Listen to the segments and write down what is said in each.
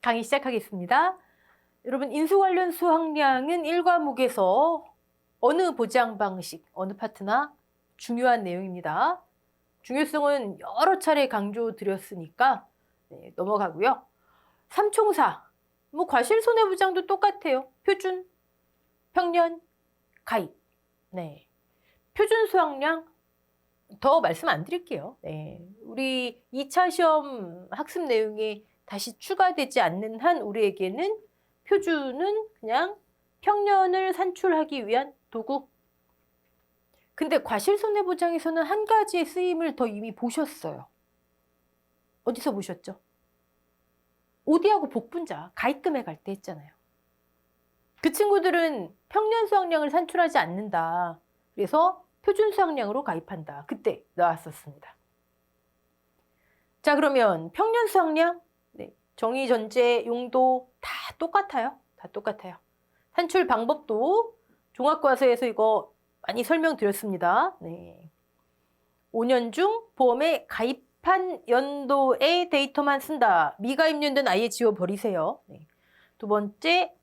강의 시작하겠습니다. 여러분, 인수 관련 수학량은 1과목에서 어느 보장 방식, 어느 파트나 중요한 내용입니다. 중요성은 여러 차례 강조드렸으니까 넘어가고요. 삼총사, 과실손해보장도 똑같아요. 표준, 평년, 가입. 표준 수학량 더 말씀 안 드릴게요. 우리 2차 시험 학습 내용에 다시 추가되지 않는 한 우리에게는 표준은 그냥 평년을 산출하기 위한 도구. 근데 과실손해보장에서는 한 가지의 쓰임을 더 이미 보셨어요. 어디서 보셨죠? 오디하고 복분자, 가입금액 갈 때 했잖아요. 그 친구들은 평년 수학량을 산출하지 않는다. 그래서 표준 수학량으로 가입한다. 그때 나왔었습니다. 자, 그러면 평년 수학량, 정의, 전제, 용도 다 똑같아요. 다 똑같아요. 산출 방법도 종합과서에서 이거 많이 설명드렸습니다. 5년 중 보험에 가입한 연도의 데이터만 쓴다. 미가입 연도는 아예 지워버리세요. 두 번째,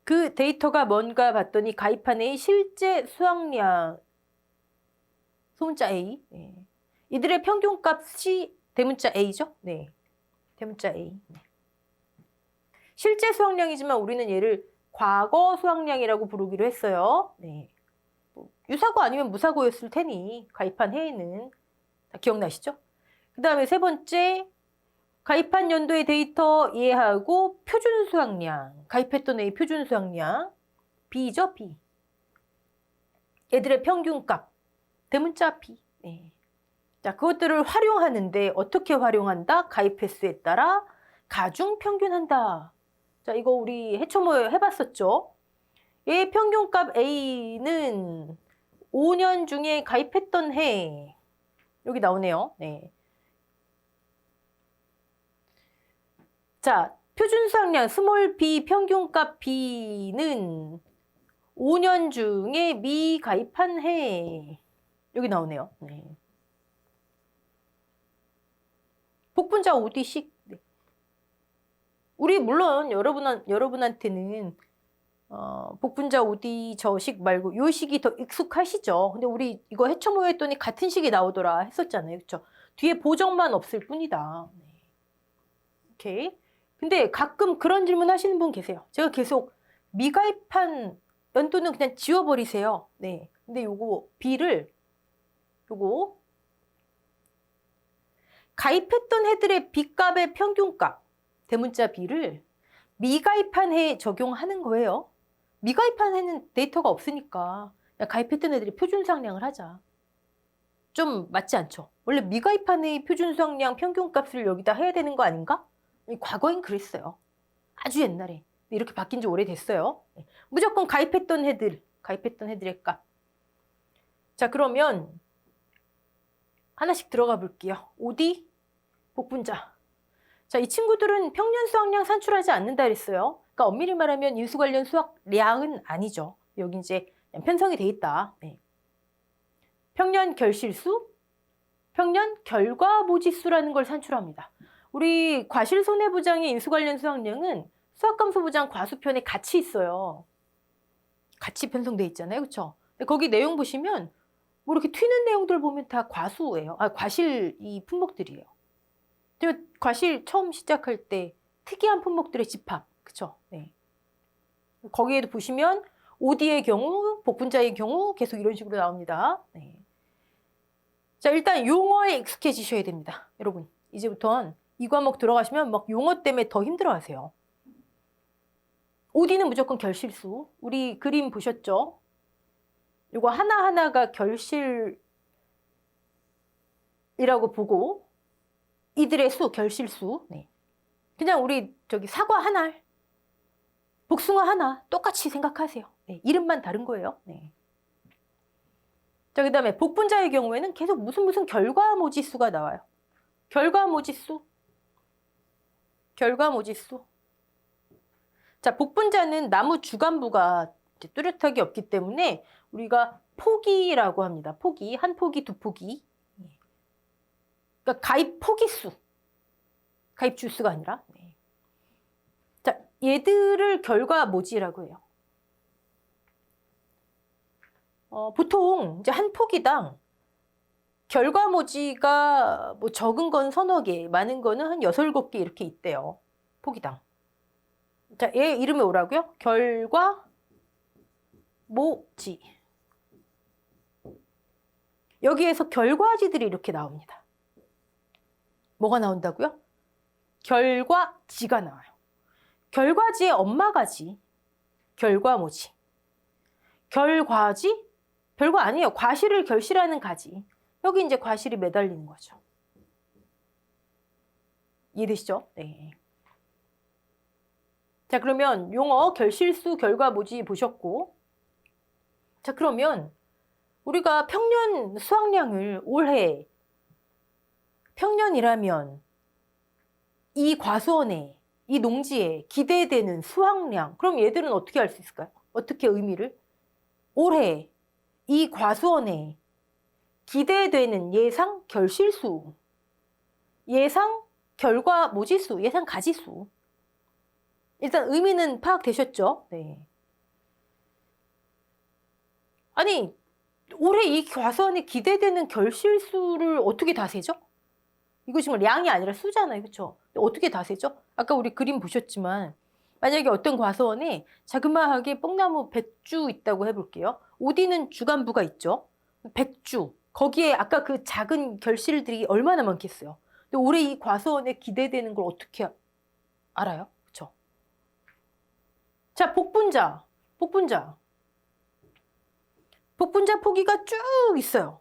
그 데이터가 뭔가 봤더니 가입한 애의 실제 수학량, 소문자 A. 이들의 평균값이 대문자 A죠? 대문자 A. 실제 수학량이지만 우리는 얘를 과거 수학량이라고 부르기로 했어요. 유사고 아니면 무사고였을 테니 가입한 해에는 다 기억나시죠? 그 다음에 세 번째, 가입한 연도의 데이터 이해하고 표준 수학량, 가입했던 애의 표준 수학량, B죠, B. 얘들의 평균값, 대문자 B. 자, 그것들을 활용하는데 어떻게 활용한다? 가입 횟수에 따라 가중 평균한다. 자, 이거 우리 해초모 해봤었죠? 얘 평균값 A는 5년 중에 가입했던 해. 여기 나오네요. 자, 표준 수학량 스몰 b 평균값 b는 5년 중에 미가입한 해. 여기 나오네요. 복분자 5D식. 우리 물론 여러분한테는 복분자 5D 저식 말고 요 식이 더 익숙하시죠. 근데 우리 이거 해초모 했더니 같은 식이 나오더라 했었잖아요. 그렇죠? 뒤에 보정만 없을 뿐이다. 오케이. 근데 가끔 그런 질문 하시는 분 계세요. 제가 계속 미가입한 연도는 그냥 지워버리세요. 근데 요거 B를 요거 가입했던 해들의 B값의 평균값 대문자 B를 미가입한 해에 적용하는 거예요. 미가입한 해는 데이터가 없으니까 그냥 가입했던 애들이 표준 수학량을 하자. 좀 맞지 않죠? 원래 미가입한 해의 표준 수학량 평균값을 여기다 해야 되는 거 아닌가? 과거엔 그랬어요. 아주 옛날에. 이렇게 바뀐 지 오래됐어요. 무조건 가입했던 애들의 값. 자, 그러면 하나씩 들어가 볼게요. 5D 복분자. 자, 이 친구들은 평년 수학량 산출하지 않는다 그랬어요. 그러니까 엄밀히 말하면 인수 관련 수학량은 아니죠. 여기 이제 편성이 돼 있다. 평년 결실수, 평년 결과모지수라는 걸 산출합니다. 우리 과실손해보장의 인수 관련 수학량은 수학감소보장 과수편에 같이 있어요. 같이 편성돼 있잖아요. 그렇죠? 거기 내용 보시면 뭐 이렇게 튀는 내용들 보면 다 과수예요. 과실 이 품목들이에요. 과실 처음 시작할 때 특이한 품목들의 집합. 그렇죠? 거기에도 보시면 OD의 경우, 복분자의 경우 계속 이런 식으로 나옵니다. 자, 일단 용어에 익숙해지셔야 됩니다. 여러분, 이제부터는 이 과목 들어가시면 막 용어 때문에 더 힘들어하세요. OD는 무조건 결실수. 우리 그림 보셨죠? 이거 하나하나가 결실이라고 보고 이들의 수, 결실수. 그냥 우리 사과 하나, 복숭아 하나 똑같이 생각하세요. 이름만 다른 거예요. 자, 그 다음에 복분자의 경우에는 계속 무슨 결과모지수가 나와요. 결과모지수. 자, 복분자는 나무 주간부가 뚜렷하게 없기 때문에 우리가 포기라고 합니다. 포기, 한 포기, 두 포기. 그러니까 가입 포기수. 가입 주수가 아니라. 얘들을 결과모지라고 해요. 보통 이제 한 포기당 결과모지가 뭐 적은 건 서너 개, 많은 거는 한 6, 7개 이렇게 있대요. 포기당. 자, 얘 이름이 뭐라고요? 결과모지. 여기에서 결과지들이 이렇게 나옵니다. 뭐가 나온다고요? 결과지가 나와요. 결과지의 엄마가지, 결과모지. 결과지? 별거 아니에요. 과실을 결실하는 가지. 여기 이제 과실이 매달리는 거죠. 이해되시죠? 네. 자, 그러면 용어 결실수, 결과모지 보셨고, 자, 그러면 우리가 평년 수확량을 올해 평년이라면 이 과수원에, 이 농지에 기대되는 수확량, 그럼 얘들은 어떻게 알 수 있을까요? 어떻게 의미를? 올해 이 과수원에 기대되는 예상 결실수, 예상 결과 모지수, 예상 가지수. 일단 의미는 파악되셨죠? 네. 아니, 올해 이 과수원에 기대되는 결실수를 어떻게 다 세죠? 이거 지금 량이 아니라 수잖아요. 그렇죠? 어떻게 다 세죠? 아까 우리 그림 보셨지만 만약에 어떤 과수원에 자그마하게 뽕나무 100주 있다고 해볼게요. 어디는 주간부가 있죠. 100주. 거기에 아까 그 작은 결실들이 얼마나 많겠어요. 근데 올해 이 과수원에 기대되는 걸 어떻게 알아요? 그렇죠? 자, 복분자. 복분자 포기가 쭉 있어요.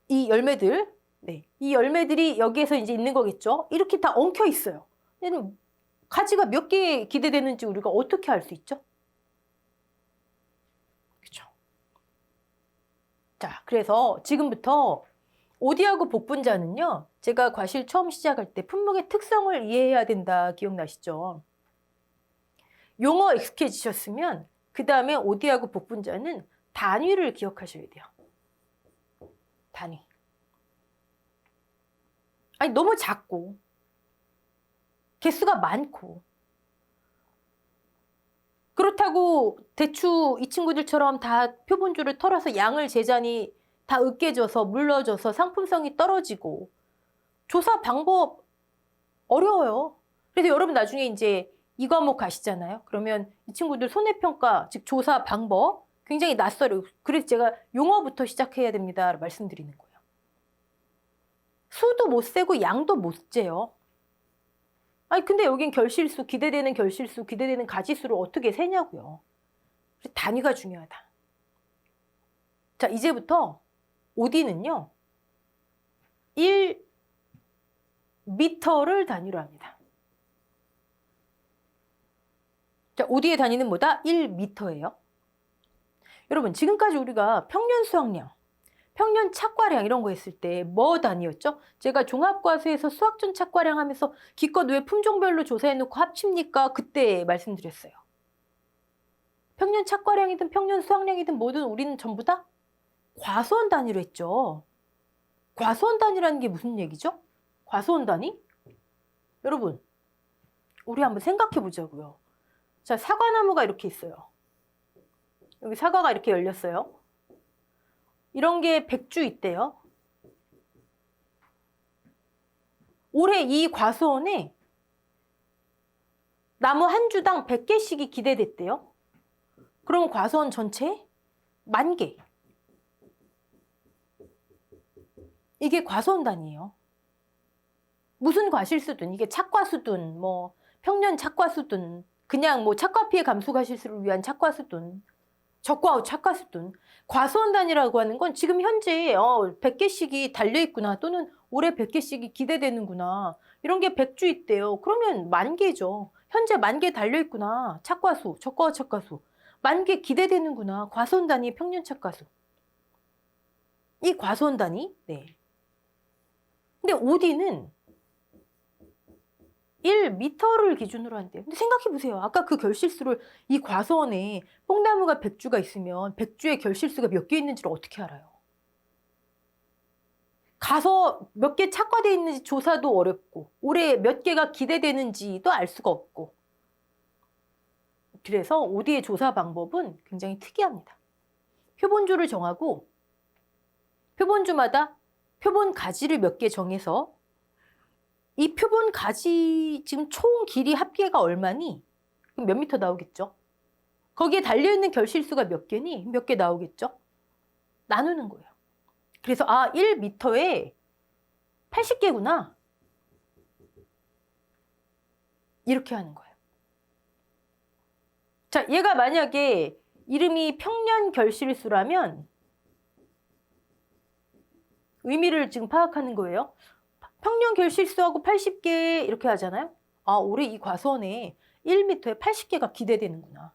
이 열매들, 네, 이 열매들이 여기에서 이제 있는 거겠죠. 이렇게 다 엉켜 있어요. 얘는 가지가 몇 개 기대되는지 우리가 어떻게 알 수 있죠? 그렇죠. 자, 그래서 지금부터 오디하고 복분자는요, 제가 과실 처음 시작할 때 품목의 특성을 이해해야 된다 기억나시죠? 용어 익숙해지셨으면 그 다음에 오디하고 복분자는 단위를 기억하셔야 돼요. 단위. 아니, 너무 작고 개수가 많고 그렇다고 대추 이 친구들처럼 다 표본주를 털어서 양을 재자니 다 으깨져서 물러져서 상품성이 떨어지고 조사 방법 어려워요. 그래서 여러분 나중에 이제 이 과목 가시잖아요. 그러면 이 친구들 손해평가, 즉 조사 방법 굉장히 낯설어요. 그래서 제가 용어부터 시작해야 됩니다. 말씀드리는 거예요. 수도 못 세고 양도 못 재요. 아니 근데 여긴 결실수, 기대되는 결실수, 기대되는 가지수를 어떻게 세냐고요. 단위가 중요하다. 자, 이제부터 OD는요. 1m를 단위로 합니다. 자, OD의 단위는 뭐다? 1m예요. 여러분, 지금까지 우리가 평년 수확량, 평년 착과량 이런 거 했을 때 뭐 단위였죠? 제가 종합과수에서 수학전 착과량 하면서 기껏 왜 품종별로 조사해놓고 합칩니까? 그때 말씀드렸어요. 평년 착과량이든 평년 수확량이든 뭐든 우리는 전부 다 과수원 단위로 했죠. 과수원 단위라는 게 무슨 얘기죠? 과수원 단위? 여러분, 우리 한번 생각해 보자고요. 자, 사과나무가 이렇게 있어요. 여기 사과가 이렇게 열렸어요. 이런 게 100주 있대요. 올해 이 과수원에 나무 한 주당 100개씩이 기대됐대요. 그럼 과수원 전체에 10,000개. 이게 과수원 단위예요. 무슨 과실수든 이게 착과수든 뭐 평년 착과수든 그냥 뭐 착과 피해 감소 과실수를 위한 착과수든 적과 착과수든 과수원 단위라고 하는 건 지금 현재 100개씩이 달려있구나 또는 올해 100개씩이 기대되는구나 이런 게 100주 있대요. 그러면 10,000개죠. 현재 10,000개 달려있구나. 착과수, 적과 착과수 10,000개 기대되는구나. 과수원 단위 평년 착과수. 이 과수원 단위. 네. 근데 OD는 1m를 기준으로 한대요. 근데 생각해 보세요. 아까 그 결실수를 이 과수원에 뽕나무가 100주가 있으면 100주의 결실수가 몇 개 있는지를 어떻게 알아요? 가서 몇 개 착과되어 있는지 조사도 어렵고 올해 몇 개가 기대되는지도 알 수가 없고 그래서 OD의 조사 방법은 굉장히 특이합니다. 표본주를 정하고 표본주마다 표본 가지를 몇 개 정해서 이 표본 가지 지금 총 길이 합계가 얼마니? 그럼 몇 미터 나오겠죠? 거기에 달려있는 결실수가 몇 개니? 몇 개 나오겠죠? 나누는 거예요. 그래서 1미터에 80개구나. 이렇게 하는 거예요. 자, 얘가 만약에 이름이 평년 결실수라면 의미를 지금 파악하는 거예요. 평년 결실수하고 80개 이렇게 하잖아요. 올해 이 과수원에 1m에 80개가 기대되는구나.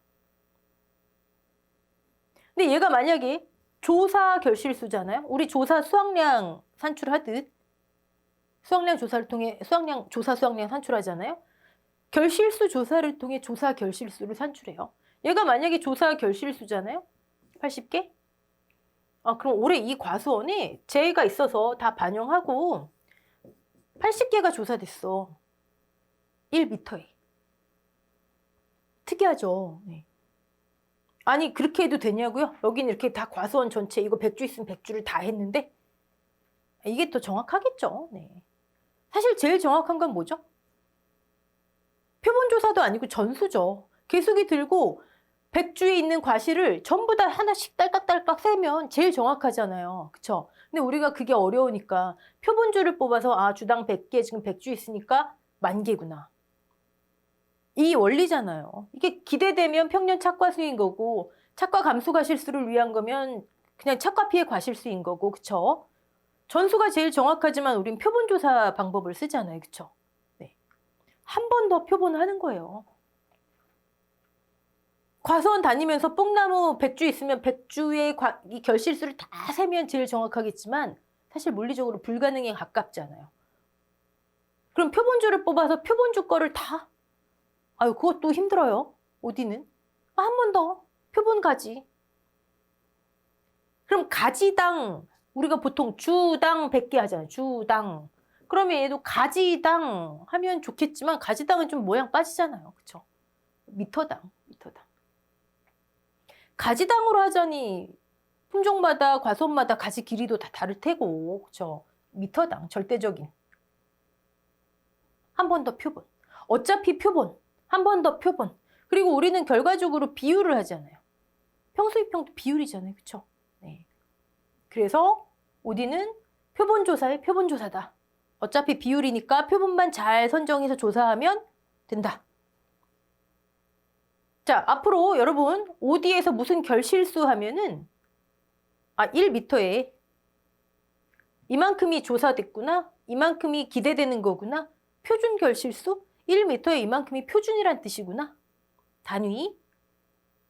근데 얘가 만약에 조사 결실수잖아요. 우리 조사 수확량 산출하듯 수확량 조사를 통해 수확량 산출하잖아요. 결실수 조사를 통해 조사 결실수를 산출해요. 얘가 만약에 조사 결실수잖아요. 80개? 그럼 올해 이 과수원에 재해가 있어서 다 반영하고 80개가 조사됐어. 1m에. 특이하죠. 네. 아니 그렇게 해도 되냐고요? 여기는 이렇게 다 과수원 전체 이거 100주 있으면 100주를 다 했는데 이게 더 정확하겠죠. 네. 사실 제일 정확한 건 뭐죠? 표본조사도 아니고 전수죠. 계수기 들고 100주에 있는 과실을 전부 다 하나씩 딸깍딸깍 세면 제일 정확하잖아요. 그쵸? 근데 우리가 그게 어려우니까 표본주를 뽑아서 주당 100개 지금 100주 있으니까 10,000개구나. 이 원리잖아요. 이게 기대되면 평년 착과수인 거고 착과 감수 과실수를 위한 거면 그냥 착과 피해 과실수인 거고 그쵸? 전수가 제일 정확하지만 우린 표본조사 방법을 쓰잖아요. 그쵸? 네. 한 번 더 표본하는 거예요. 과수원 다니면서 뽕나무 100주 있으면 100주의 이 결실수를 다 세면 제일 정확하겠지만 사실 물리적으로 불가능에 가깝잖아요. 그럼 표본주를 뽑아서 표본주 거를 다 그것도 힘들어요. OD는. 한 번 더 표본 가지. 그럼 가지당 우리가 보통 주당 100개 하잖아요. 주당. 그러면 얘도 가지당 하면 좋겠지만 가지당은 좀 모양 빠지잖아요. 그쵸? 미터당. 가지당으로 하자니 품종마다 과수원마다 가지 길이도 다 다를 테고 그쵸? 미터당 절대적인. 한 번 더 표본. 어차피 표본. 한 번 더 표본. 그리고 우리는 결과적으로 비율을 하잖아요. 평수입평도 비율이잖아요. 그쵸? 네. 그래서 OD는 표본조사의 표본조사다. 어차피 비율이니까 표본만 잘 선정해서 조사하면 된다. 자, 앞으로 여러분 OD에서 무슨 결실수 하면은 1m에 이만큼이 조사됐구나. 이만큼이 기대되는 거구나. 표준 결실수 1m에 이만큼이 표준이란 뜻이구나. 단위.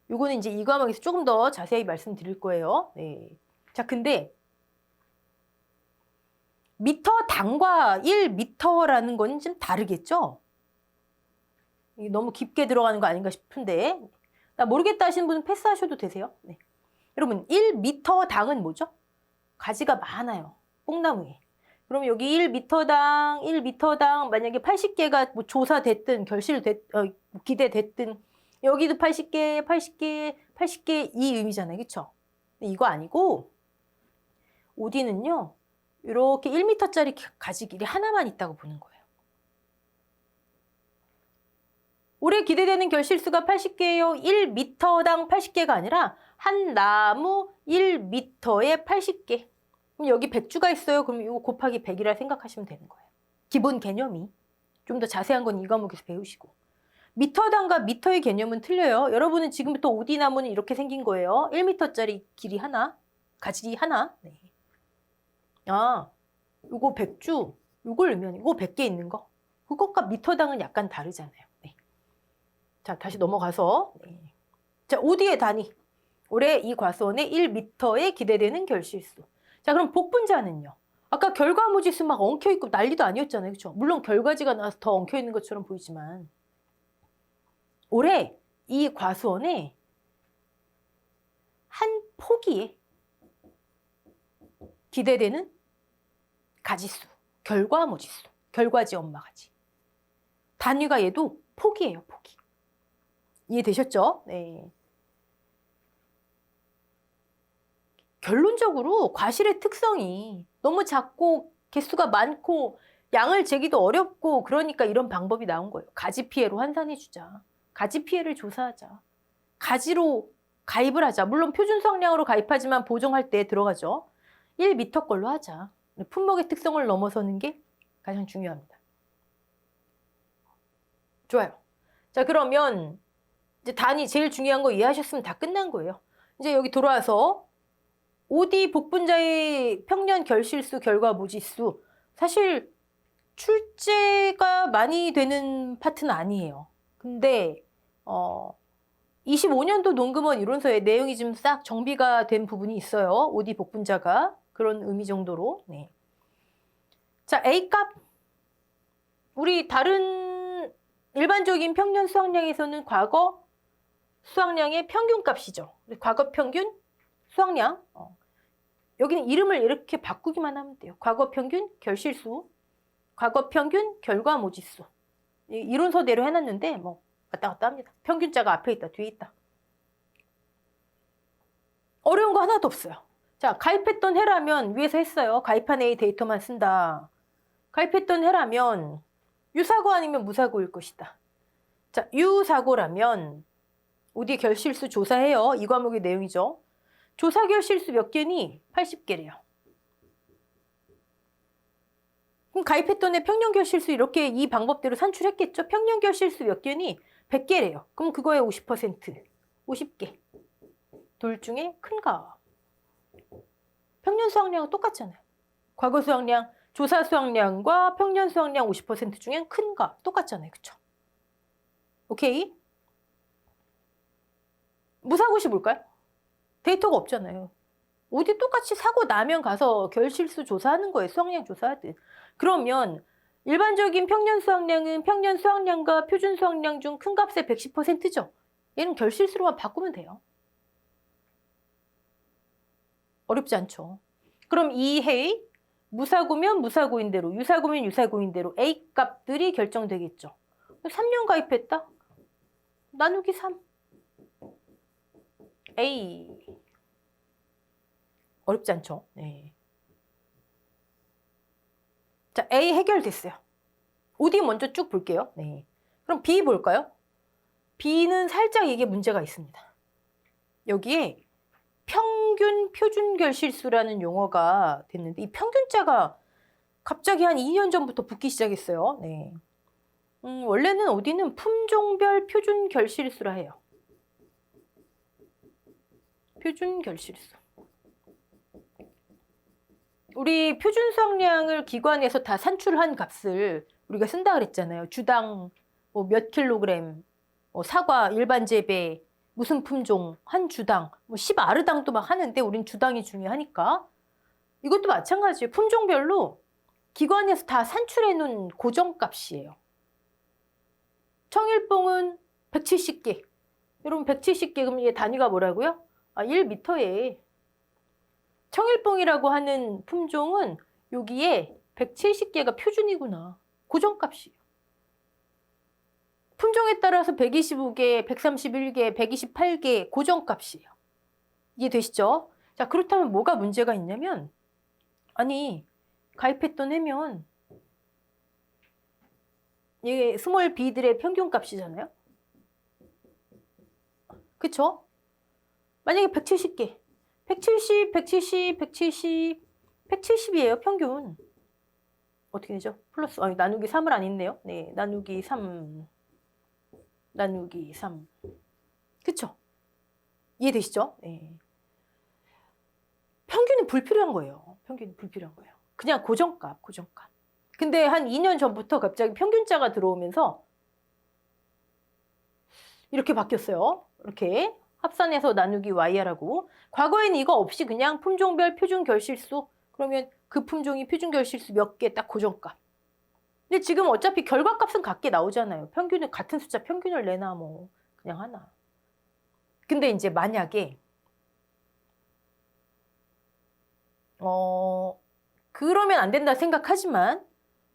요거는 이제 이 과목에서 조금 더 자세히 말씀드릴 거예요. 네. 자, 근데 미터당과 1m라는 건 좀 다르겠죠? 너무 깊게 들어가는 거 아닌가 싶은데 나 모르겠다 하시는 분은 패스하셔도 되세요. 네. 여러분 1m당은 뭐죠? 가지가 많아요. 뽕나무에. 그럼 여기 1m당 만약에 80개가 뭐 조사됐든 기대됐든 여기도 80개 이 의미잖아요. 그쵸? 이거 아니고 OD는요. 이렇게 1m짜리 가지 길이 하나만 있다고 보는 거예요. 올해 기대되는 결실수가 80개예요. 1m당 80개가 아니라 한 나무 1m에 80개. 그럼 여기 100주가 있어요. 그럼 이거 곱하기 100이라 생각하시면 되는 거예요. 기본 개념이. 좀 더 자세한 건 이 과목에서 배우시고. 미터당과 미터의 개념은 틀려요. 여러분은 지금부터 OD 나무는 이렇게 생긴 거예요. 1m짜리 길이 하나, 가지 하나. 네. 요거 100주, 요걸 의미하는 요거 100개 있는 거. 그것과 미터당은 약간 다르잖아요. 네. 자, 다시 넘어가서. 네. 자, OD의 단위. 올해 이 과수원에 1m에 기대되는 결실수. 자, 그럼 복분자는요? 아까 결과무지수 막 엉켜있고 난리도 아니었잖아요. 그렇죠? 물론 결과지가 나와서 더 엉켜있는 것처럼 보이지만 올해 이 과수원에 한 포기에 기대되는 가지수, 결과모지수, 결과지 엄마가지. 단위가 얘도 폭이에요, 폭이. 이해되셨죠? 네. 결론적으로 과실의 특성이 너무 작고 개수가 많고 양을 재기도 어렵고 그러니까 이런 방법이 나온 거예요. 가지 피해로 환산해주자. 가지 피해를 조사하자. 가지로 가입을 하자. 물론 표준 수확량으로 가입하지만 보정할 때 들어가죠. 1m 걸로 하자. 품목의 특성을 넘어서는 게 가장 중요합니다. 좋아요. 자, 그러면 이제 단위 제일 중요한 거 이해하셨으면 다 끝난 거예요. 이제 여기 돌아와서 OD 복분자의 평년 결실수, 결과모지수. 사실 출제가 많이 되는 파트는 아니에요. 근데 25년도 농금원 이론서에 내용이 좀 싹 정비가 된 부분이 있어요. OD 복분자가. 그런 의미 정도로. 네. 자, A값. 우리 다른 일반적인 평년 수확량에서는 과거 수확량의 평균값이죠. 과거 평균 수확량. 여기는 이름을 이렇게 바꾸기만 하면 돼요. 과거 평균 결실수, 과거 평균 결과모지수. 이론서대로 해놨는데 뭐 왔다 갔다 합니다. 평균자가 앞에 있다, 뒤에 있다. 어려운 거 하나도 없어요. 자, 가입했던 해라면 위에서 했어요. 가입한 A 데이터만 쓴다. 가입했던 해라면 유사고 아니면 무사고일 것이다. 자, 유사고라면 OD 결실수 조사해요. 이 과목의 내용이죠. 조사 결실수 몇 개니? 80개래요. 그럼 가입했던 애 평년 결실수 이렇게 이 방법대로 산출했겠죠? 평년 결실수 몇 개니? 100개래요. 그럼 그거의 50%. 50개. 둘 중에 큰가? 평년 수확량은 똑같잖아요. 과거 수확량, 조사 수확량과 평년 수확량 50% 중엔 큰가? 똑같잖아요. 그쵸? 오케이? 무사고시 볼까요? 데이터가 없잖아요. 어디 똑같이 사고 나면 가서 결실수 조사하는 거예요. 수확량 조사하듯. 그러면 일반적인 평년 수확량은 평년 수확량과 표준 수확량 중 큰 값의 110%죠. 얘는 결실수로만 바꾸면 돼요. 어렵지 않죠. 그럼 이 해의 무사고면 무사고인 대로, 유사고면 유사고인 대로 A 값들이 결정되겠죠. 3년 가입했다? 나누기 3. A. 어렵지 않죠? 네. 자, A 해결됐어요. OD 먼저 쭉 볼게요. 네. 그럼 B 볼까요? B는 살짝 이게 문제가 있습니다. 여기에 평균 표준결실수라는 용어가 됐는데 이 평균자가 갑자기 한 2년 전부터 붙기 시작했어요. 네. 원래는 OD는 품종별 표준결실수라 해요. 표준결실수. 우리 표준 수확량을 기관에서 다 산출한 값을 우리가 쓴다 그랬잖아요. 주당 뭐 몇 킬로그램, 사과 일반 재배, 무슨 품종, 한 주당, 뭐 10아르당도 막 하는데 우린 주당이 중요하니까. 이것도 마찬가지예요. 품종별로 기관에서 다 산출해 놓은 고정값이에요. 청일봉은 170개. 여러분 170개 그럼 얘 단위가 뭐라고요? 1m에. 청일봉이라고 하는 품종은 여기에 170개가 표준이구나. 고정값이에요. 품종에 따라서 125개, 131개, 128개 고정값이에요. 이해되시죠? 자, 그렇다면 뭐가 문제가 있냐면 아니, 가입했던 해면 이게 스몰 b들의 평균값이잖아요. 그쵸? 만약에 170개. 170, 170, 170, 170이에요, 평균. 어떻게 되죠? 플러스, 나누기 3을 안 했네요. 네, 나누기 3. 나누기 3. 그쵸? 이해되시죠? 네. 평균이 불필요한 거예요. 평균이 불필요한 거예요. 그냥 고정값, 고정값. 근데 한 2년 전부터 갑자기 평균자가 들어오면서 이렇게 바뀌었어요. 이렇게. 합산해서 나누기 y라고. 과거에는 이거 없이 그냥 품종별 표준 결실수. 그러면 그 품종이 표준 결실수 몇 개 딱 고정값. 근데 지금 어차피 결과값은 같게 나오잖아요. 평균은 같은 숫자 평균을 내나 뭐 그냥 하나. 근데 이제 만약에 그러면 안 된다 생각하지만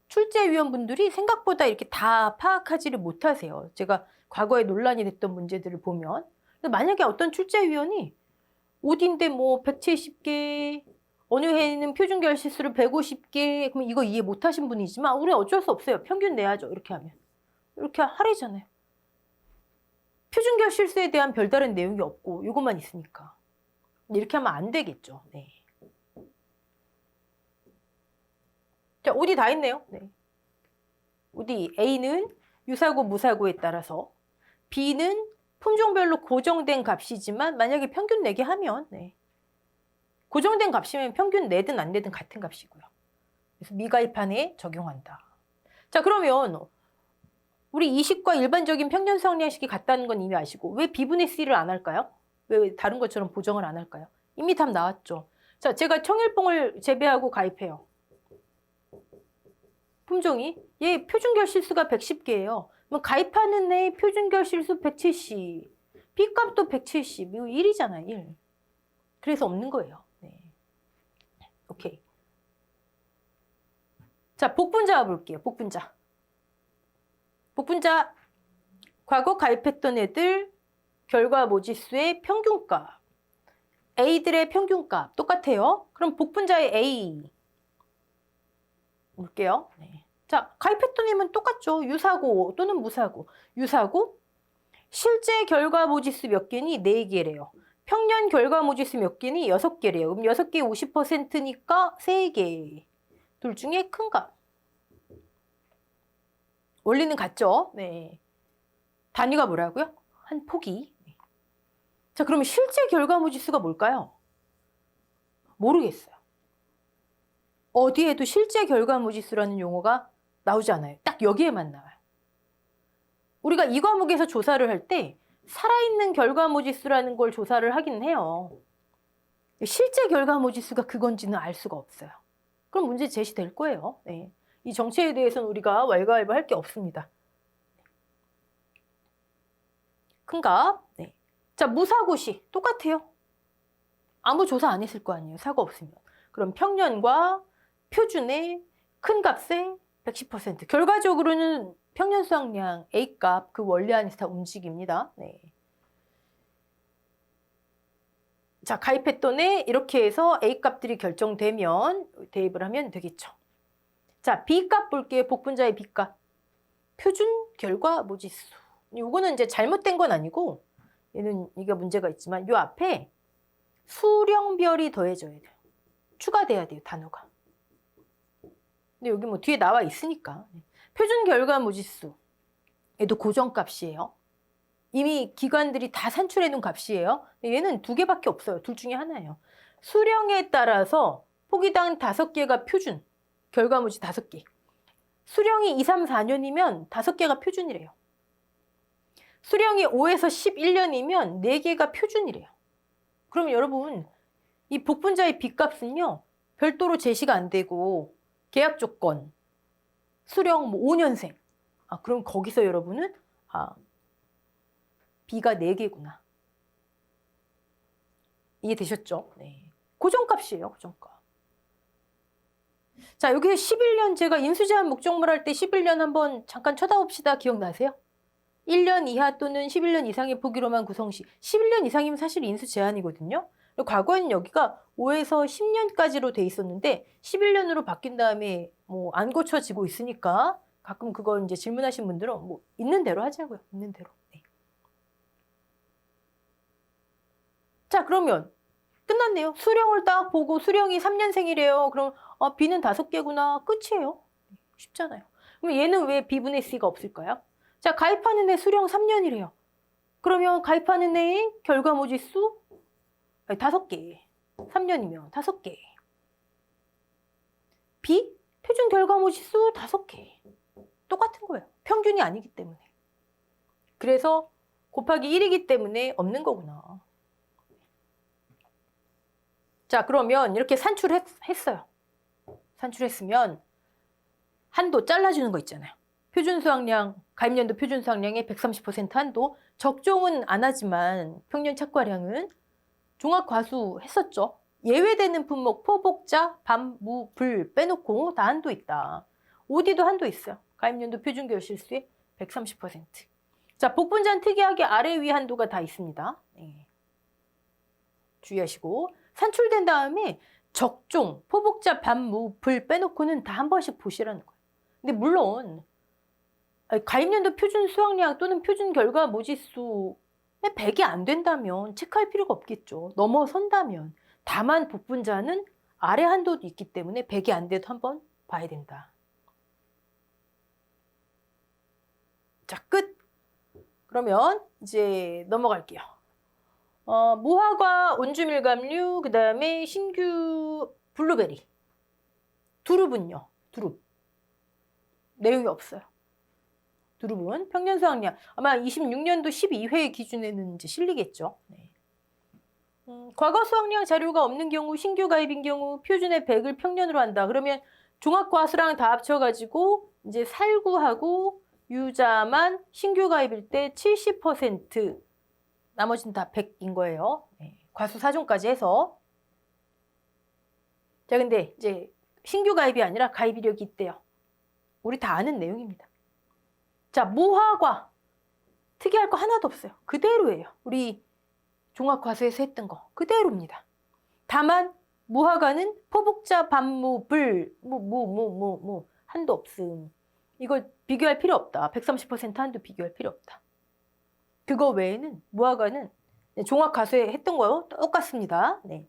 출제위원분들이 생각보다 이렇게 다 파악하지를 못하세요. 제가 과거에 논란이 됐던 문제들을 보면. 만약에 어떤 출제위원이 OD인데 뭐 170개, 어느 해에는 표준결 실수를 150개, 그럼 이거 이해 못하신 분이지만 우리는 어쩔 수 없어요. 평균 내야죠. 이렇게 하면. 이렇게 하래잖아요. 표준결 실수에 대한 별다른 내용이 없고 이것만 있으니까. 이렇게 하면 안 되겠죠. 네. 자, OD 다 했네요. 네. OD A는 유사고 무사고에 따라서, B는 품종별로 고정된 값이지만 만약에 평균 내게 하면 네. 고정된 값이면 평균 내든 안 내든 같은 값이고요. 그래서 미가입한에 적용한다. 자, 그러면 우리 이식과 일반적인 평균 수학량식이 같다는 건 이미 아시고 왜 B분의 C를 안 할까요? 왜 다른 것처럼 보정을 안 할까요? 이미 답 나왔죠. 자, 제가 청일봉을 재배하고 가입해요. 품종이 얘 표준결 실수가 110개예요. 그럼 가입하는 애 표준결 실수 170, B값도 170, 이거 1이잖아요. 1. 그래서 없는 거예요. 네. 오케이. 자, 복분자 볼게요. 복분자. 복분자. 과거 가입했던 애들 결과 모지수의 평균값. A들의 평균값 똑같아요. 그럼 복분자의 A. 볼게요. 네. 자, 가입했던 애면 똑같죠. 유사고 또는 무사고. 유사고, 실제 결과 모지수 몇 개니? 4개래요. 평년 결과 모지수 몇 개니? 6개래요. 그럼 6개 50%니까 3개. 둘 중에 큰 값. 원리는 같죠? 네. 단위가 뭐라고요? 한 포기. 자, 그러면 실제 결과 모지수가 뭘까요? 모르겠어요. 어디에도 실제 결과 모지수라는 용어가 나오지 않아요. 딱 여기에만 나와요. 우리가 이 과목에서 조사를 할 때 살아있는 결과 모지수라는 걸 조사를 하긴 해요. 실제 결과 모지수가 그건지는 알 수가 없어요. 그럼 문제 제시될 거예요. 네. 이 정체에 대해서는 우리가 왈가왈부할 게 없습니다. 큰 값. 네. 자, 무사고시 똑같아요. 아무 조사 안 했을 거 아니에요. 사고 없으면. 그럼 평년과 표준의 큰 값의 110%. 결과적으로는 평년 수확량 A값 그 원리 안에서 다 움직입니다. 네. 자, 가입했던 애 이렇게 해서 A값들이 결정되면 대입을 하면 되겠죠. 자, B값 볼게요. 복분자의 B값. 표준 결과 모지수. 요거는 이제 잘못된 건 아니고 얘는 이게 문제가 있지만 요 앞에 수령별이 더해져야 돼요. 추가돼야 돼요, 단어가. 근데 여기 뭐 뒤에 나와 있으니까. 표준 결과 모지수. 얘도 고정값이에요. 이미 기관들이 다 산출해 놓은 값이에요. 얘는 2개밖에 없어요. 둘 중에 하나예요. 수령에 따라서 포기당 5개가 표준. 결과 모지 5개. 수령이 2, 3, 4년이면 5개가 표준이래요. 수령이 5에서 11년이면 4개가 표준이래요. 그럼 여러분, 이 복분자의 B값은요, 별도로 제시가 안 되고 계약 조건, 수령 뭐 5년생. 아, 그럼 거기서 여러분은 B가 4개구나. 이해되셨죠? 네. 고정값이에요, 고정값. 자, 여기 11년 제가 인수제한 목적물 할 때 11년 한번 잠깐 쳐다봅시다. 기억나세요? 1년 이하 또는 11년 이상의 포기로만 구성 시. 11년 이상이면 사실 인수제한이거든요. 과거에는 여기가 5에서 10년까지로 돼 있었는데 11년으로 바뀐 다음에 뭐 안 고쳐지고 있으니까 가끔 그거 이제 질문하신 분들은 뭐 있는 대로 하자고요. 있는 대로. 네. 자, 그러면 끝났네요. 수령을 딱 보고 수령이 3년생이래요. 그럼 B는 5개구나. 끝이에요. 쉽잖아요. 그럼 얘는 왜 B분의 C가 없을까요? 자, 가입하는 애 수령 3년이래요. 그러면 가입하는 애의 결과 모지수 5개. 3년이면 5개. B, 표준 결과 모지수 5개. 똑같은 거예요. 평균이 아니기 때문에. 그래서 곱하기 1이기 때문에 없는 거구나. 자, 그러면 이렇게 산출했어요. 산출했으면 한도 잘라주는 거 있잖아요. 표준 수확량, 가입연도 표준 수확량의 130% 한도. 적종은 안 하지만 평년 착과량은 종합 과수 했었죠. 예외되는 품목 포복자, 밤, 무, 불 빼놓고 다 한도 있다. OD도 한도 있어요. 가입연도 표준교육 실수의 130%. 자, 복분자는 특이하게 아래 위 한도가 다 있습니다. 네. 주의하시고 산출된 다음에 적종, 포복자, 밤, 무, 불 빼놓고는 다 한 번씩 보시라는 거예요. 근데 물론 가입연도 표준 수확량 또는 표준 결과 모지수 100이 안 된다면 체크할 필요가 없겠죠. 넘어선다면. 다만 복분자는 아래 한도도 있기 때문에 100이 안 돼도 한번 봐야 된다. 자, 끝. 그러면 이제 넘어갈게요. 무화과, 온주밀감류, 그 다음에 신규 블루베리. 두릅은요? 두릅. 내용이 없어요. 두릅은 평년 수확량. 아마 26년도 12회 기준에는 이제 실리겠죠. 네. 과거 수확량 자료가 없는 경우, 신규 가입인 경우 표준의 100을 평년으로 한다. 그러면 종합과수랑 다 합쳐가지고 이제 살구하고 유자만 신규 가입일 때 70%, 나머지는 다 100인 거예요. 네. 과수 사종까지 해서. 자, 근데 이제 신규 가입이 아니라 가입 이력이 있대요. 우리 다 아는 내용입니다. 자, 무화과. 특이할 거 하나도 없어요. 그대로예요. 우리 종합과수에서 했던 거 그대로입니다. 다만 무화과는 포복자, 밤무, 불, 한도 없음. 이걸 비교할 필요 없다. 130% 한도 비교할 필요 없다. 그거 외에는 무화과는 종합과수에 했던 거요 똑같습니다. 네.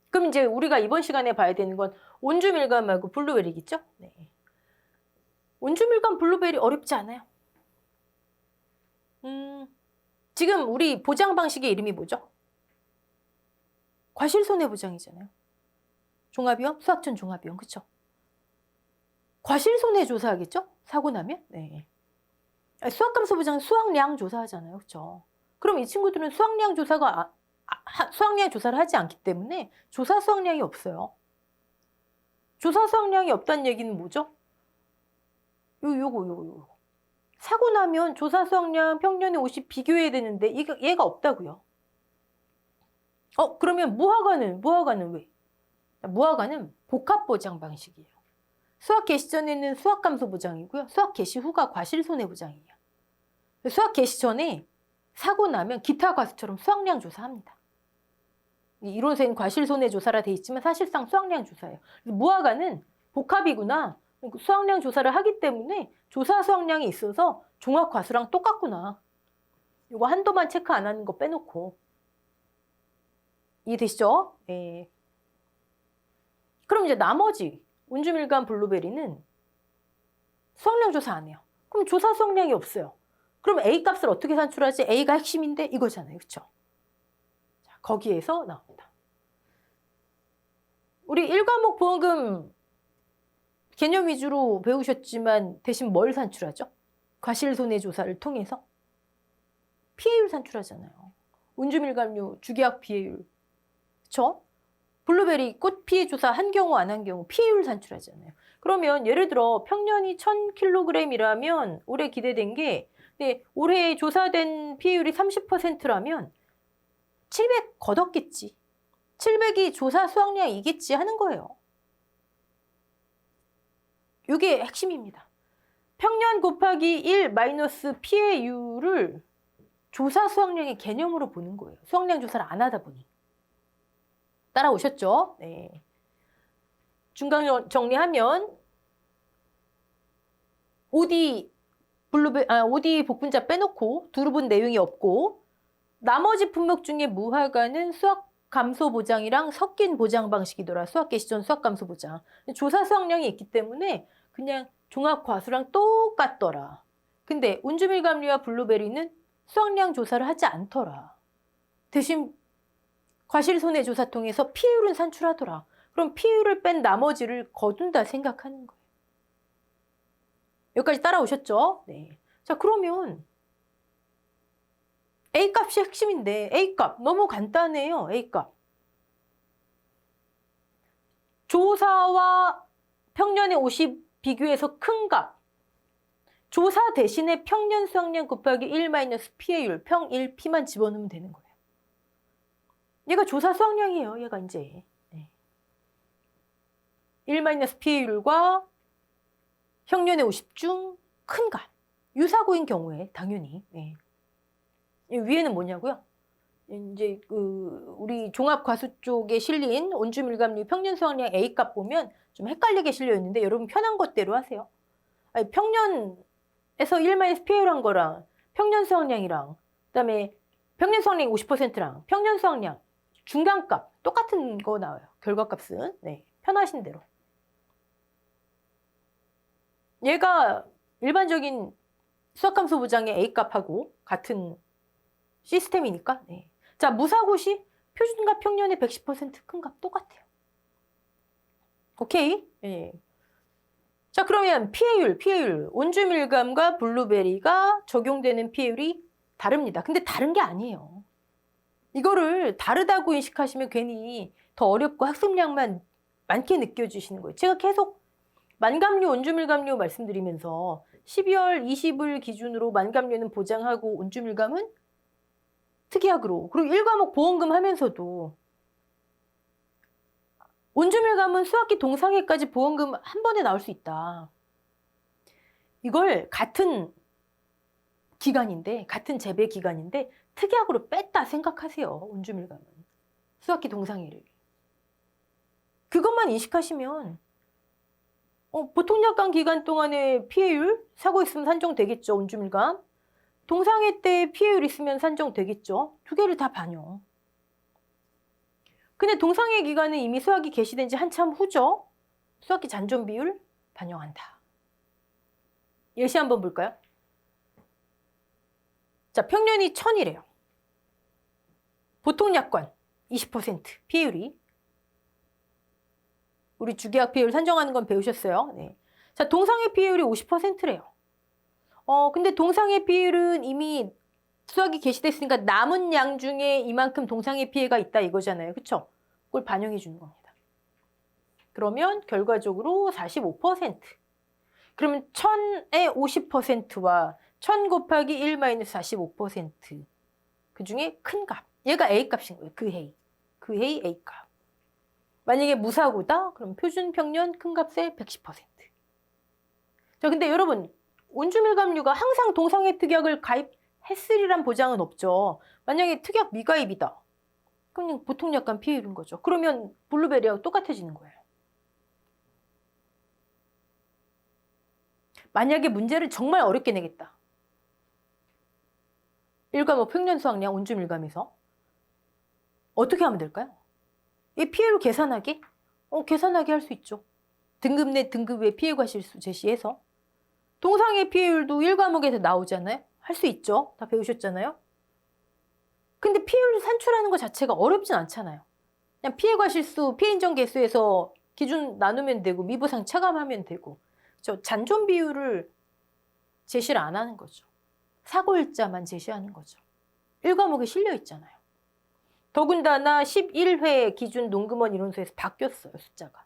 그럼 이제 우리가 이번 시간에 봐야 되는 건 온주밀감하고 블루베리겠죠? 네. 온주밀감, 블루베리 어렵지 않아요. 지금 우리 보장 방식의 이름이 뭐죠? 과실손해보장이잖아요. 종합위험, 수학전 종합위험, 그쵸? 과실손해 조사하겠죠? 사고 나면? 네. 수학감소보장은 수확량 조사하잖아요. 그쵸? 그럼 이 친구들은 수확량 조사가, 수확량 조사를 하지 않기 때문에 조사 수확량이 없어요. 조사 수확량이 없다는 얘기는 뭐죠? 요거. 사고 나면 조사 수확량 평년에 50 비교해야 되는데 얘가 없다고요. 그러면 무화과는 왜? 무화과는 복합 보장 방식이에요. 수확 개시 전에는 수확 감소 보장이고요. 수확 개시 후가 과실 손해 보장이에요. 수확 개시 전에 사고 나면 기타 과수처럼 수확량 조사합니다. 이론상 과실 손해 조사라 돼 있지만 사실상 수확량 조사예요. 무화과는 복합이구나. 수확량 조사를 하기 때문에 조사 수확량이 있어서 종합과수랑 똑같구나. 이거 한도만 체크 안 하는 거 빼놓고. 이해되시죠? 네. 그럼 이제 나머지 온주밀감, 블루베리는 수확량 조사 안 해요. 그럼 조사 수확량이 없어요. 그럼 A 값을 어떻게 산출하지? A가 핵심인데 이거잖아요. 그렇죠? 자, 거기에서 나옵니다. 우리 1과목 보험금 개념 위주로 배우셨지만 대신 뭘 산출하죠? 과실손해조사를 통해서 피해율 산출하잖아요. 온주밀감류 주기약 피해율, 그렇죠? 블루베리 꽃 피해 조사 한 경우 안 한 경우 피해율 산출하잖아요. 그러면 예를 들어 평년이 1000kg이라면 올해 기대된 게 올해 조사된 피해율이 30%라면 700 걷었겠지. 700이 조사 수확량이겠지 하는 거예요. 이게 핵심입니다. 평년 곱하기 1 마이너스 피해율을 조사 수확량의 개념으로 보는 거예요. 수확량 조사를 안 하다 보니. 따라오셨죠? 네. 중간 정리하면 OD 복분자 빼놓고 두릅은 내용이 없고 나머지 품목 중에 무화과는 수확 감소 보장이랑 섞인 보장 방식이더라. 수확 개시 전 수확 감소 보장. 조사 수확량이 있기 때문에 그냥 종합 과수랑 똑같더라. 근데 온주밀감류와 블루베리는 수확량 조사를 하지 않더라. 대신 과실손해조사 통해서 피해율은 산출하더라. 그럼 피해율을 뺀 나머지를 거둔다 생각하는 거예요. 여기까지 따라오셨죠? 네. 자, 그러면 A값이 핵심인데 A값 너무 간단해요. A값. 조사와 평년에 50 비교해서 큰 값. 조사 대신에 평년 수확량 곱하기 1 마이너스 피해율, 평 1 P만 집어넣으면 되는 거예요. 얘가 조사 수확량이에요. 얘가 이제. 네. 1-PA율과 평년의 50 중 큰 값. 유사고인 경우에 당연히. 네. 위에는 뭐냐고요? 이제 우리 종합과수 쪽에 실린 온주밀감류 평년 수확량 A값 보면 좀 헷갈리게 실려 있는데 여러분 편한 것대로 하세요. 아니, 평년에서 1-PA율 한 거랑 평년 수확량이랑 그다음에 평년 수확량 50%랑 평년 수확량 중간값 똑같은 거 나와요. 결과값은. 네, 편하신 대로. 얘가 일반적인 수학함수 보장의 A값하고 같은 시스템이니까. 네. 자, 무사고시 표준값 평년의 110% 큰 값 똑같아요. 오케이? 네. 자, 그러면 PA율. 온주밀감과 블루베리가 적용되는 PA율이 다릅니다. 근데 다른 게 아니에요. 이거를 다르다고 인식하시면 괜히 더 어렵고 학습량만 많게 느껴지시는 거예요. 제가 계속 만감류, 온주밀감류 말씀드리면서 12월 20일 기준으로 만감류는 보장하고 온주밀감은 특이학으로 그리고 1과목 보험금 하면서도 온주밀감은 수학기 동상회까지 보험금 한 번에 나올 수 있다. 이걸 같은 기간인데 같은 재배 기간인데 특이학으로 뺐다 생각하세요. 온주밀감은 수학기 동상회를 그것만 인식하시면 보통약관 기간 동안에 피해율 사고 있으면 산정되겠죠. 온주밀감 동상회 때 피해율 있으면 산정되겠죠. 두 개를 다 반영. 근데 동상회 기간은 이미 수학이 개시된 지 한참 후죠. 수학기 잔존 비율 반영한다. 예시 한번 볼까요? 자, 평년이 1000이래요. 보통약관 20% 피해율이. 우리 주계약 피해율 산정하는 건 배우셨어요. 네. 자, 동상회 피해율이 50%래요. 근데 동상회 피해율은 이미 수학이 개시됐으니까 남은 양 중에 이만큼 동상회 피해가 있다 이거잖아요. 그쵸? 그걸 반영해 주는 겁니다. 그러면 결과적으로 45%. 그러면 1000의 50%와 1000 곱하기 1-45%. 그 중에 큰 값. 얘가 A값인 거예요. 그 해의 A값. 만약에 무사고다? 그럼 표준 평년 큰 값의 110%. 자, 근데 여러분, 온주밀감류가 항상 동상회 특약을 가입했으리란 보장은 없죠. 만약에 특약 미가입이다. 그럼 보통 약간 피해율인 거죠. 그러면 블루베리하고 똑같아지는 거예요. 만약에 문제를 정말 어렵게 내겠다. 1과목 평년 수학량 온주밀감에서 어떻게 하면 될까요? 이 피해율 계산하기? 계산하기 할 수 있죠. 등급 내 등급 외 피해 과실수 제시해서 동상의 피해율도 1과목에서 나오잖아요. 할 수 있죠. 다 배우셨잖아요. 근데 피해율 산출하는 것 자체가 어렵진 않잖아요. 그냥 피해 과실수, 피해 인정 개수에서 기준 나누면 되고 미부상 차감하면 되고 잔존 비율을 제시를 안 하는 거죠. 사고일자만 제시하는 거죠. 1과목에 실려 있잖아요. 더군다나 11회 기준 농금원 이론서에서 바뀌었어요. 숫자가.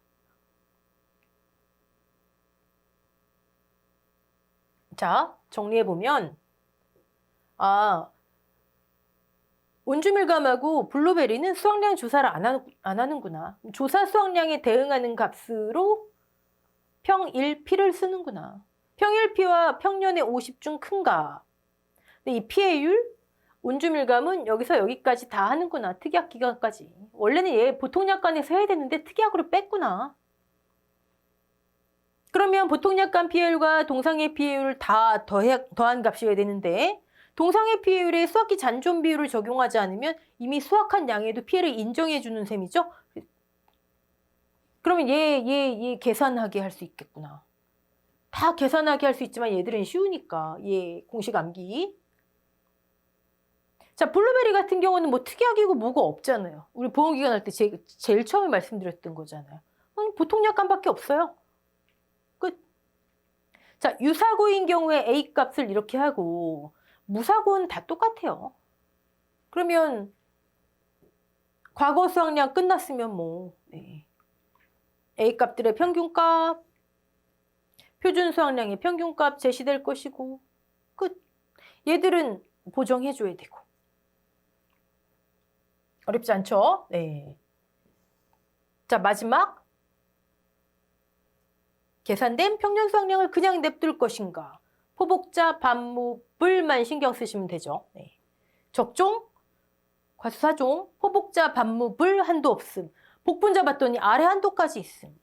자, 정리해보면 온주밀감하고 블루베리는 수확량 조사를 안 하는구나. 조사 수확량에 대응하는 값으로 평1P를 쓰는구나. 평1P와 평년의 50 중 큰 값. 근데 이 피해율, 온주밀감은 여기서 여기까지 다 하는구나. 특약 기간까지. 원래는 얘 보통약관에서 해야 되는데 특약으로 뺐구나. 그러면 보통약관 피해율과 동상회 피해율을 다 더한 값이어야 되는데 동상회 피해율에 수학기 잔존 비율을 적용하지 않으면 이미 수확한 양에도 피해를 인정해 주는 셈이죠. 그러면 얘 계산하게 할 수 있겠구나. 다 계산하게 할 수 있지만 얘들은 쉬우니까 얘 공식 암기. 자, 블루베리 같은 경우는 뭐 특약이고 뭐가 없잖아요. 우리 보험기간 할 때 제일 처음에 말씀드렸던 거잖아요. 보통약관밖에 없어요. 끝. 자, 유사고인 경우에 A값을 이렇게 하고 무사고는 다 똑같아요. 그러면 과거 수확량 끝났으면 A값들의 평균값, 표준 수확량의 평균값 제시될 것이고 끝. 얘들은 보정해줘야 되고. 어렵지 않죠? 네. 자, 마지막. 계산된 평년 수확량을 그냥 냅둘 것인가? 포복자, 반무불만 신경 쓰시면 되죠. 네. 적종, 과수사종, 포복자, 반무불 한도 없음. 복분자 봤더니 아래 한도까지 있음.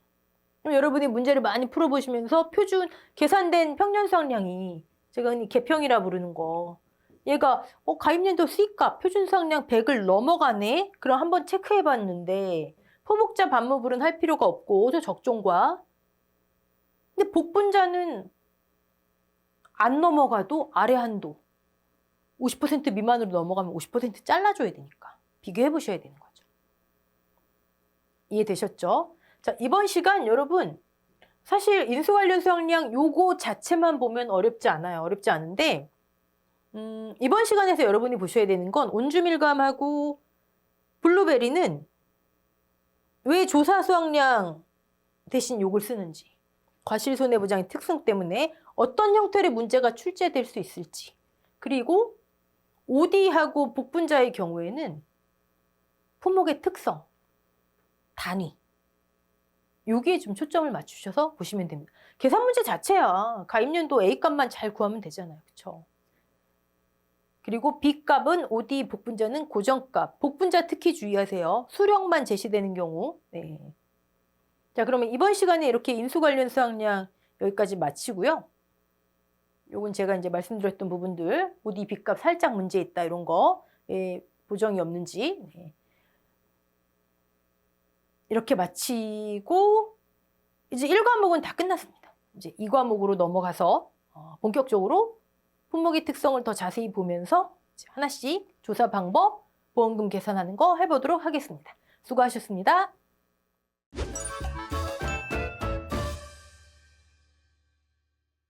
그럼 여러분이 문제를 많이 풀어보시면서 표준 계산된 평년 수확량이 제가 흔히 계평이라 부르는 거. 얘가 가입년도 수익값 표준 수확량 100을 넘어가네? 그럼 한번 체크해봤는데 포복자, 반무불은 할 필요가 없고 저 적종과 근데 복분자는 안 넘어가도 아래 한도 50% 미만으로 넘어가면 50% 잘라줘야 되니까 비교해 보셔야 되는 거죠. 이해되셨죠? 자, 이번 시간 여러분 사실 인수 관련 수확량 요거 자체만 보면 어렵지 않아요. 어렵지 않은데 이번 시간에서 여러분이 보셔야 되는 건 온주밀감하고 블루베리는 왜 조사 수확량 대신 요걸 쓰는지 과실손해보장의 특성 때문에 어떤 형태의 문제가 출제될 수 있을지 그리고 오디하고 복분자의 경우에는 품목의 특성, 단위 여기에 좀 초점을 맞추셔서 보시면 됩니다. 계산 문제 자체야. 가입년도 A값만 잘 구하면 되잖아요. 그렇죠? 그리고 B값은 OD, 복분자는 고정값. 복분자 특히 주의하세요. 수령만 제시되는 경우. 네. 자, 그러면 이번 시간에 이렇게 인수 관련 수확량 여기까지 마치고요. 요건 제가 이제 말씀드렸던 부분들, OD, B값 살짝 문제 있다 이런 거, 보정이 없는지 이렇게 마치고 이제 1과목은 다 끝났습니다. 이제 2과목으로 넘어가서 본격적으로 품목의 특성을 더 자세히 보면서 하나씩 조사 방법, 보험금 계산하는 거 해보도록 하겠습니다. 수고하셨습니다.